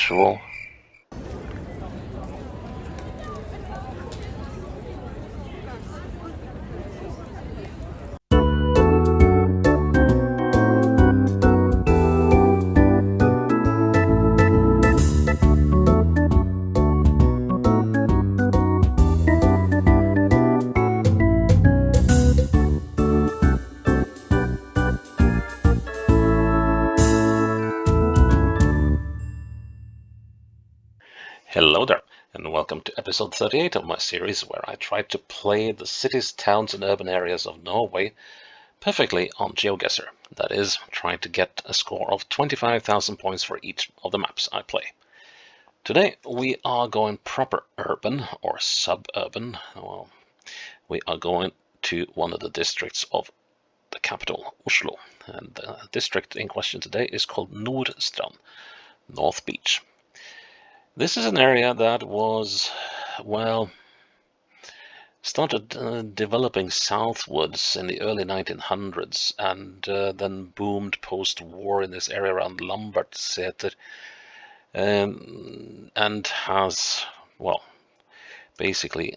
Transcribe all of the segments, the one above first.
usual. Hello there, and welcome to episode 38 of my series where I try to play the cities, towns and urban areas of Norway perfectly on Geoguessr. That is, trying to get a score of 25,000 points for each of the maps I play. Today we are going proper urban or suburban. Well, we are going to one of the districts of the capital, Oslo. And the district in question today is called Nordstrand, North Beach. This is an area that was, well, started developing southwards in the early 1900s and then boomed post-war in this area around Lambertseter and has, well, basically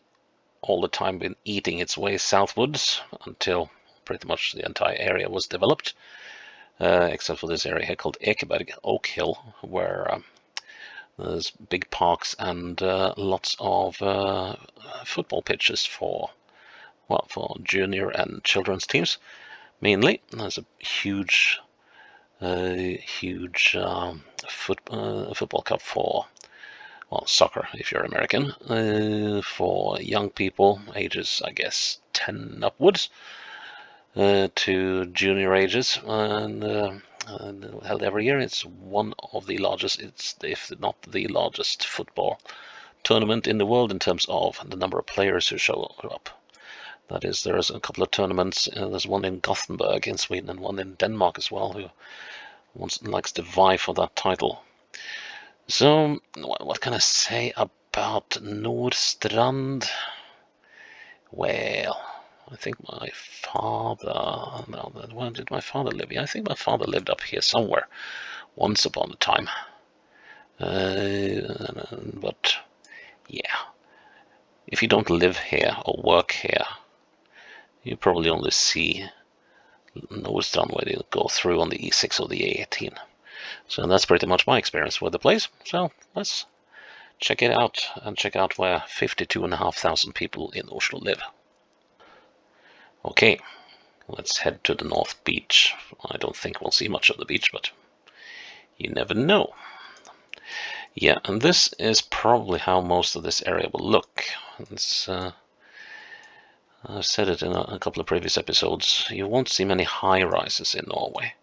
all the time been eating its way southwards until pretty much the entire area was developed, except for this area here called Ekeberg, Oak Hill, where there's big parks and lots of football pitches for junior and children's teams, mainly. There's a huge football cup for, well, soccer if you're American, for young people ages, I guess, 10 upwards to junior ages, and held every year. It's one of the largest, if not the largest, football tournament in the world in terms of the number of players who show up. That is, there's a couple of tournaments. There's one in Gothenburg in Sweden and one in Denmark as well, who likes to vie for that title. So, what can I say about Nordstrand? Well, I think my father, where did my father live? Yeah, I think my father lived up here somewhere once upon a time. But yeah, if you don't live here or work here, you probably only see Nordstrand where you go through on the E6 or the A18. So that's pretty much my experience with the place. So let's check it out and check out where 52,500 people in Oslo live. Okay, let's head to the North Beach. I don't think we'll see much of the beach, but you never know. Yeah, and this is probably how most of this area will look. I've said it in a couple of previous episodes. You won't see many high-rises in Norway,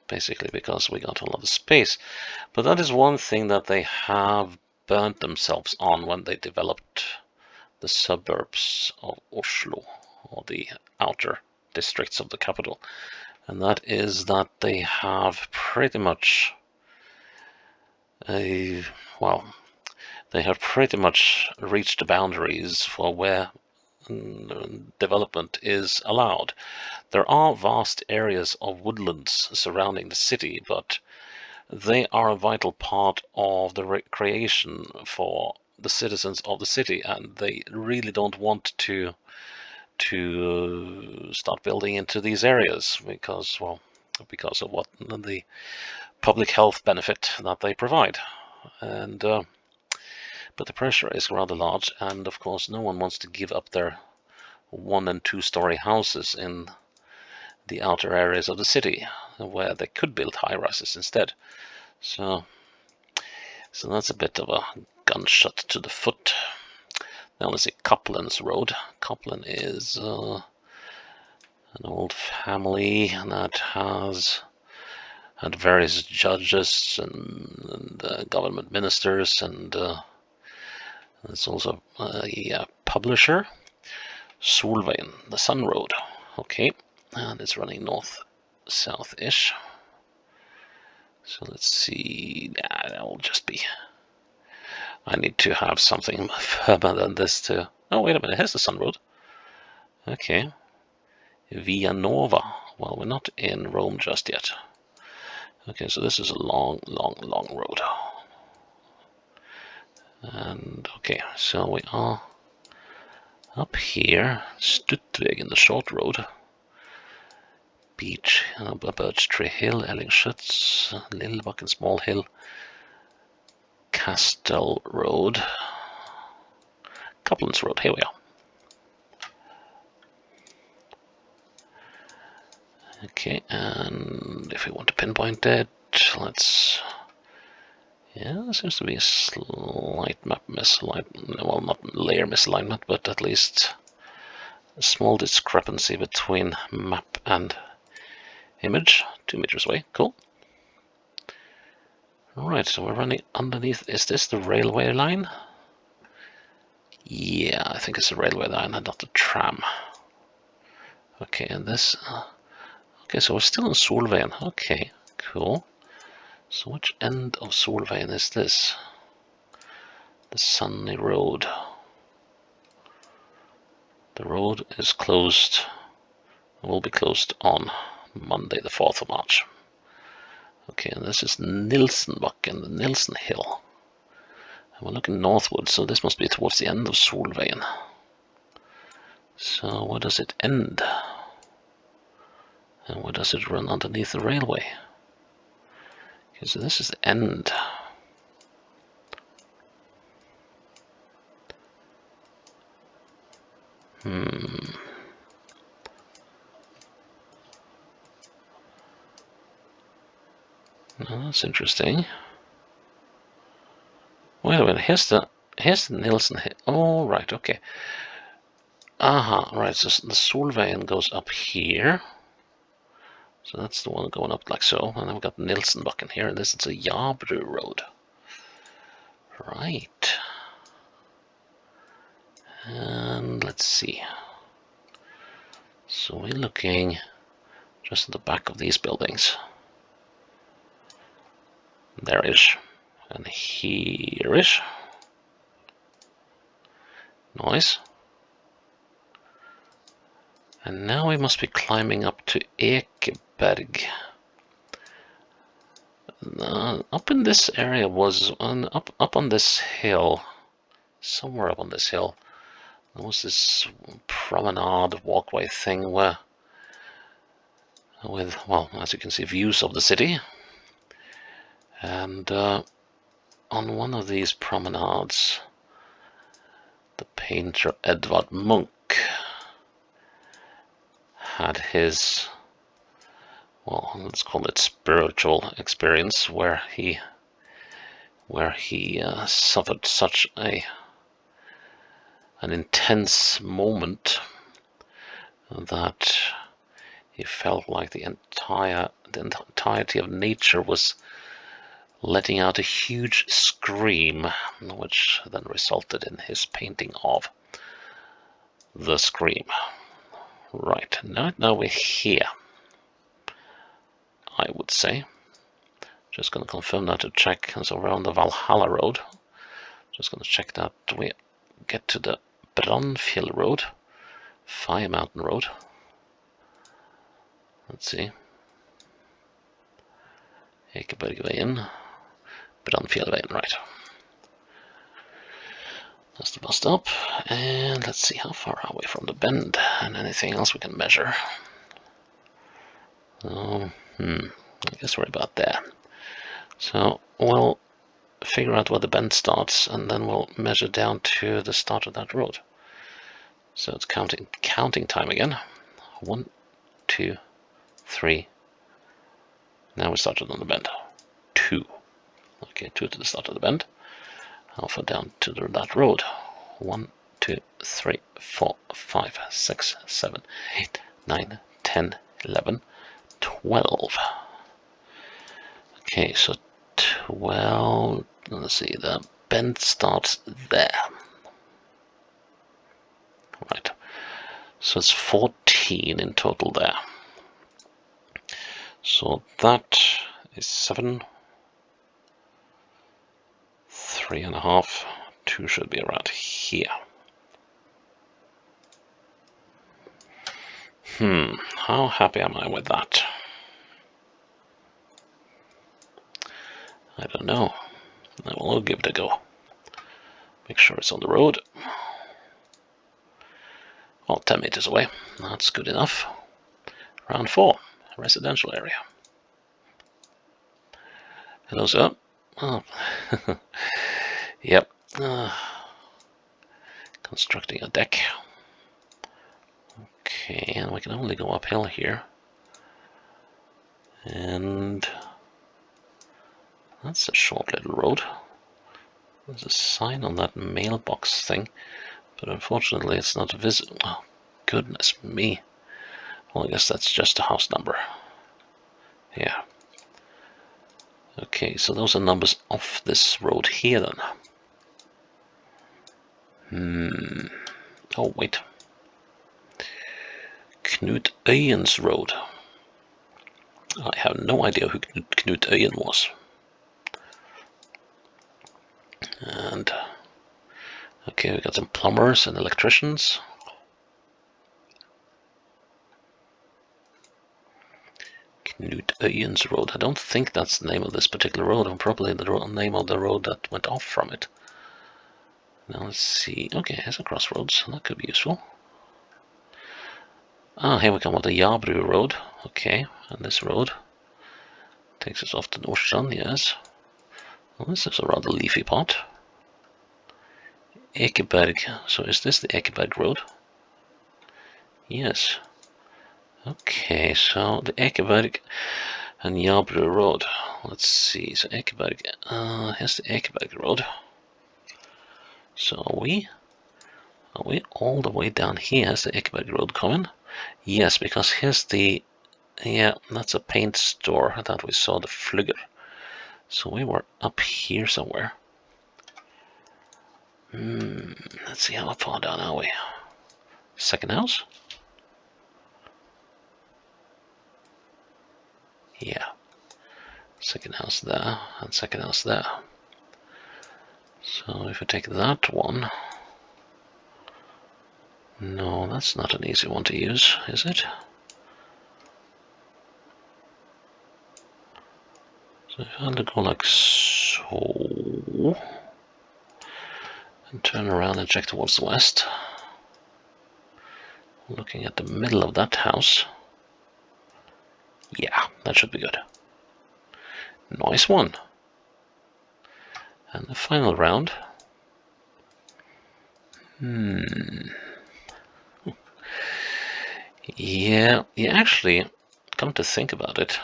basically because we got a lot of space. But that is one thing that they have burnt themselves on when they developed the suburbs of Oslo, or the outer districts of the capital, and that is that they have pretty much they have pretty much reached the boundaries for where development is allowed. There are vast areas of woodlands surrounding the city, but they are a vital part of the recreation for the citizens of the city, and they really don't want to start building into these areas because of what the public health benefit that they provide. And but the pressure is rather large, and of course no one wants to give up their 1- and 2-story houses in the outer areas of the city where they could build high-rises instead. So that's a bit of a gunshot to the foot. Now let's see, Kaplan's Road. Kaplan is an old family that has had various judges and government ministers, and it's also a publisher. Solveien, the Sun Road. Okay, and it's running north-south-ish. So let's see, that'll just be... I need to have something further than this to... Oh, wait a minute, here's the Sun Road. Okay. Via Nova. Well, we're not in Rome just yet. Okay, so this is a long, long, long road. And okay, so we are up here, Stuttwegen, the short road. Beach, Birch Tree Hill, Ellingschutz, Lillebakken Small Hill, Castle Road, Couplins Road. Here we are. Okay, and if we want to pinpoint it, let's. Yeah, there seems to be a slight map misalignment. Well, not layer misalignment, but at least a small discrepancy between map and image. 2 meters away. Cool. Alright, so we're running underneath. Is this the railway line? Yeah, I think it's a railway line and not a tram. Okay, and this. Okay, so we're still in Solveien. Okay, cool. So which end of Solveien is this? The Sunny Road. The road is closed. It will be closed on Monday, the 4th of March. Okay, and this is Nilsenbakken, the Nilsen Hill. And we're looking northward, so this must be towards the end of Solveien. So where does it end? And where does it run underneath the railway? Okay, so this is the end. Oh, that's interesting. Wait a minute, here's the Nilsen Hill. Oh, right, okay. Right, so the Solveien goes up here. So that's the one going up like so. And then we've got Nilsenbakken here, and this is a Jabru Road. Right. And let's see. So we're looking just at the back of these buildings. There is. And here is. Nice. And now we must be climbing up to Ekeberg. Up in this area was up on this hill, somewhere up on this hill, there was this promenade walkway thing where, with, well, as you can see, views of the city. And on one of these promenades, the painter Edvard Munch had his, well, let's call it spiritual experience, where he suffered such an intense moment that he felt like the entirety of nature was letting out a huge scream, which then resulted in his painting of the scream. Right, now we're here, I would say. Just going to confirm that to check. So we're on the Valhalla Road. Just going to check that we get to the Brannfjell Road, Fire Mountain Road. Let's see. Ekebergveien, Brannfjellveien, right. That's the bus stop. And let's see, how far are we from the bend and anything else we can measure. I guess we're about there. So we'll figure out where the bend starts, and then we'll measure down to the start of that road. So it's counting time again. 1, 2, 3. Now we started on the bend. 2. Okay, 2 to the start of the bend. How far down to that road? 1, 2, 3, 4, 5, 6, 7, 8, 9, 10, 11, 12. Okay, so 12. Let's see, the bend starts there. Right. So it's 14 in total there. So that is 7. 3.5. 2 should be around here. How happy am I with that? I don't know. We'll give it a go. Make sure it's on the road. Well, 10 meters away. That's good enough. Round 4, residential area. Hello, sir. Oh. Yep. Constructing a deck. Okay, and we can only go uphill here. And that's a short little road. There's a sign on that mailbox thing, but unfortunately it's not visible. Oh, goodness me. Well, I guess that's just a house number. Yeah. Okay, so those are numbers off this road here then. Oh, wait. Knut Øyen's road. I have no idea who Knut Øyen was. And okay, we got some plumbers and electricians. Knut Øyen's road. I don't think that's the name of this particular road, and probably the name of the road that went off from it. Now let's see. Okay, here's a crossroads. That could be useful. Ah, here we come with the Jabru road. Okay, and this road takes us off to Nordstrand, yes. Well, this is a rather leafy part. Ekeberg. So is this the Ekeberg road? Yes. Okay, so the Ekeberg and Jabru road. Let's see. So Ekeberg. Here's the Ekeberg road. So are we all the way down here? Is the Ekeberg road coming? Yes, because here's the, yeah, that's a paint store that we saw, the Flugger. So we were up here somewhere. Let's see, how far down are we? Second house? Yeah. Second house there, and second house there. So if we take that one, no, that's not an easy one to use, is it? So if I go like so, and turn around and check towards the west, looking at the middle of that house, yeah, that should be good. Nice one. And the final round. Yeah, actually, come to think about it,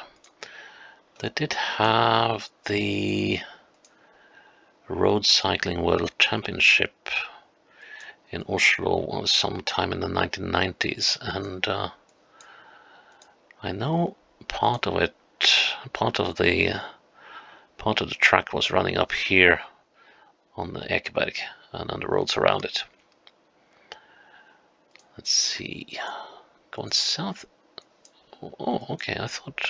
they did have the Road Cycling World Championship in Oslo sometime in the 1990s, and I know part of the track was running up here on the Ekeberg and on the roads around it. Let's see, going south. Oh, okay, I thought,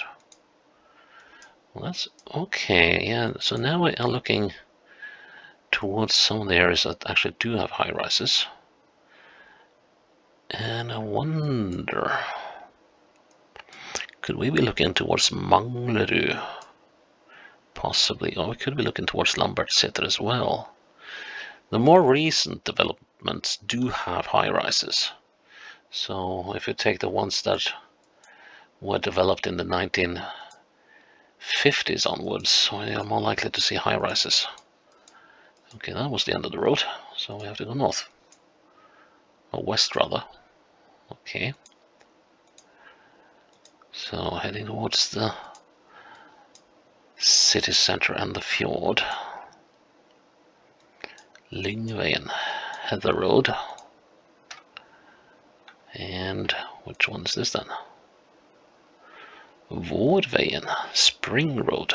well, that's okay, yeah, so now we are looking towards some of the areas that actually do have high rises. And I wonder, could we be looking towards Manglerud? Possibly, or we could be looking towards Lambertseter as well. The more recent developments do have high rises. So if you take the ones that were developed in the 1950s onwards, we are more likely to see high rises. Okay, that was the end of the road, so we have to go north. Or west, rather. Okay. So heading towards the city center and the fjord. Lyngveien, Heather Road. And which one is this then? Vårveien, Spring Road.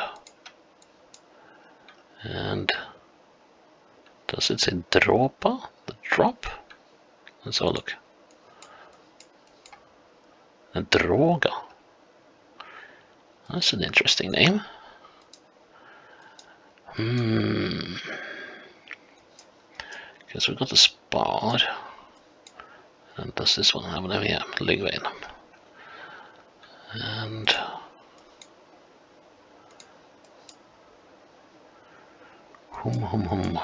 And does it say Dråpa? The drop? Let's have a look. And Droga. That's an interesting name. Because we've got the Spar. And does this one have an name? Yeah, Lyngveien. And The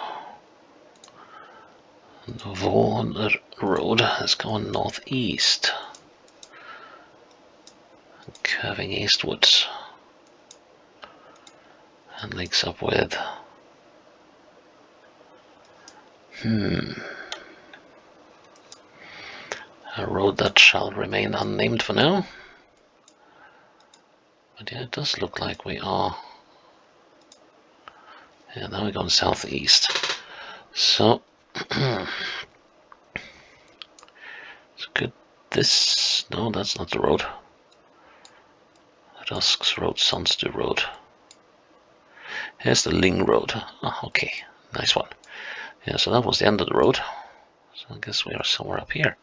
Vaughan Road is going northeast, curving eastwards, and links up with a road that shall remain unnamed for now. But yeah, it does look like we are. Yeah, now we're going southeast. So, could this? No, that's not the road. Rusks Road, Sandstu Road. Here's the Ling Road. Ah, okay, nice one. Yeah, so that was the end of the road. So I guess we are somewhere up here.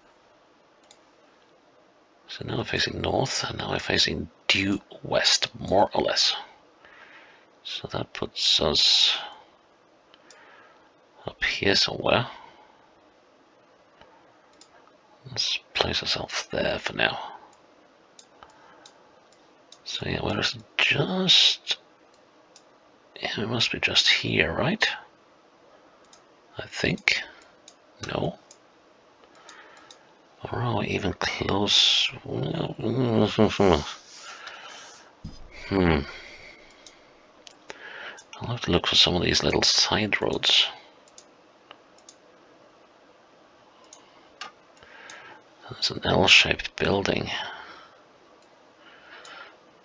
So now we're facing north, and now we're facing due west, more or less. So that puts us up here somewhere. Let's place ourselves there for now. So yeah, where is it? Just... yeah, it must be just here, right? I think. No. Or are we even close? I'll have to look for some of these little side roads. There's an L-shaped building.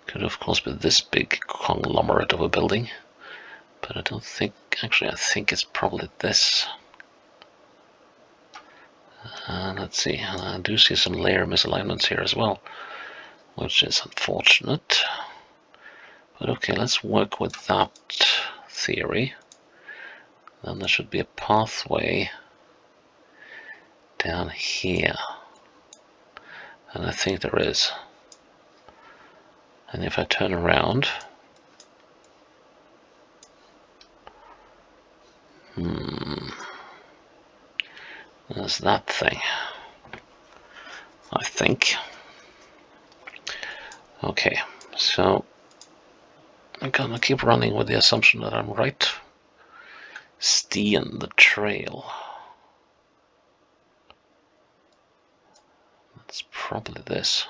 Could of course be this big conglomerate of a building, but I don't think, actually I think it's probably this. Let's see, I do see some layer misalignments here as well, which is unfortunate. But okay, let's work with that theory. Then there should be a pathway down here. And I think there is. And if I turn around, there's that thing, I think. Okay, so I'm gonna keep running with the assumption that I'm right. Stien the trail. That's probably this.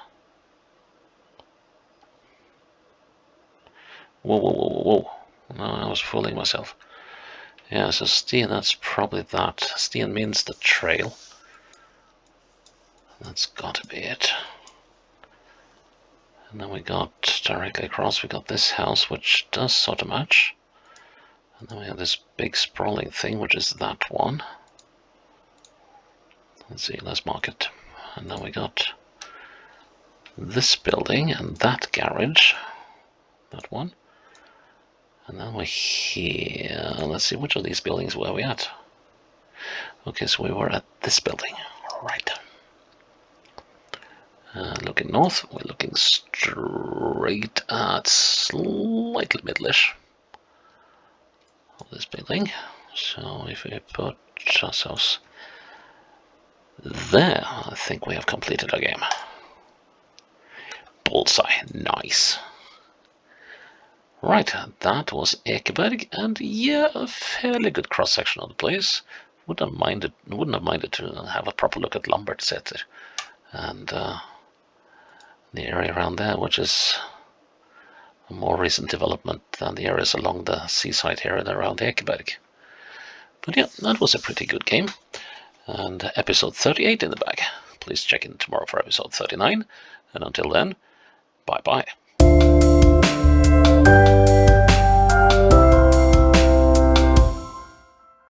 Whoa, whoa, whoa, whoa, whoa. No, I was fooling myself. Yeah, so Stien, that's probably that. Stien means the trail. That's gotta be it. And then we got, directly across, we got this house, which does sort of match. And then we have this big sprawling thing, which is that one. Let's see, let's mark it. And then we got this building and that garage. That one. And then we're here. Let's see, which of these buildings were we at? Okay, so we were at this building. Right. Looking north, we're looking straight at slightly middle-ish of this building. So if we put ourselves there, I think we have completed our game. Bullseye, nice. Right, that was Ekeberg, and yeah, a fairly good cross-section of the place. Wouldn't have minded to have a proper look at Lambertseter and the area around there, which is a more recent development than the areas along the seaside here and around Ekeberg. But yeah, that was a pretty good game. And episode 38 in the bag. Please check in tomorrow for episode 39. And until then, bye-bye.